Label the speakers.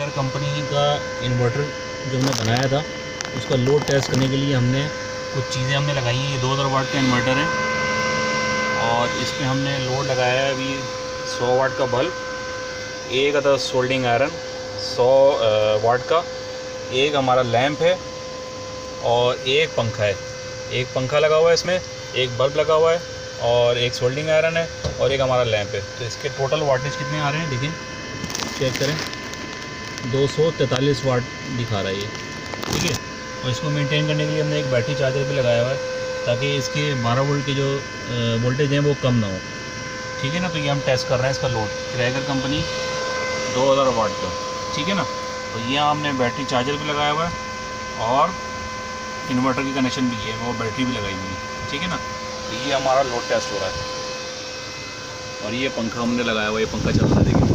Speaker 1: Krieger company का inverter जो हमने बनाया था उसका लोड टेस्ट करने के लिए हमने कुछ चीज़ें हमने लगाई हैं। ये 2000 वाट का इन्वर्टर है और इसमें हमने लोड लगाया है अभी 100 वाट का बल्ब, एक अदर सोल्डिंग आयरन 100 वाट का, एक हमारा लैंप है और एक पंखा है। एक पंखा लगा हुआ है इसमें, एक बल्ब लगा हुआ है और एक सोल्डिंग आयरन है और एक हमारा लैंप है। तो इसके टोटल वाटेज कितने आ रहे हैं देखिए, चेक करें, 243 वाट दिखा रहा है ये, ठीक है। और इसको मेंटेन करने के लिए हमने एक बैटरी चार्जर भी लगाया हुआ है ताकि इसके 12 वोल्ट के जो वोल्टेज हैं वो कम ना हो, ठीक है ना। तो ये हम टेस्ट कर रहे हैं इसका लोड, क्रैगर कंपनी 2000 वाट का, ठीक है ना। तो ये हमने बैटरी चार्जर भी लगाया हुआ है और इन्वर्टर की कनेक्शन भी है, वो बैटरी भी लगाई हुई है, ठीक है ना। तो ये हमारा लोड टेस्ट हो रहा है और ये पंखा हमने लगाया हुआ है, ये पंखा चल रहा है देखिए।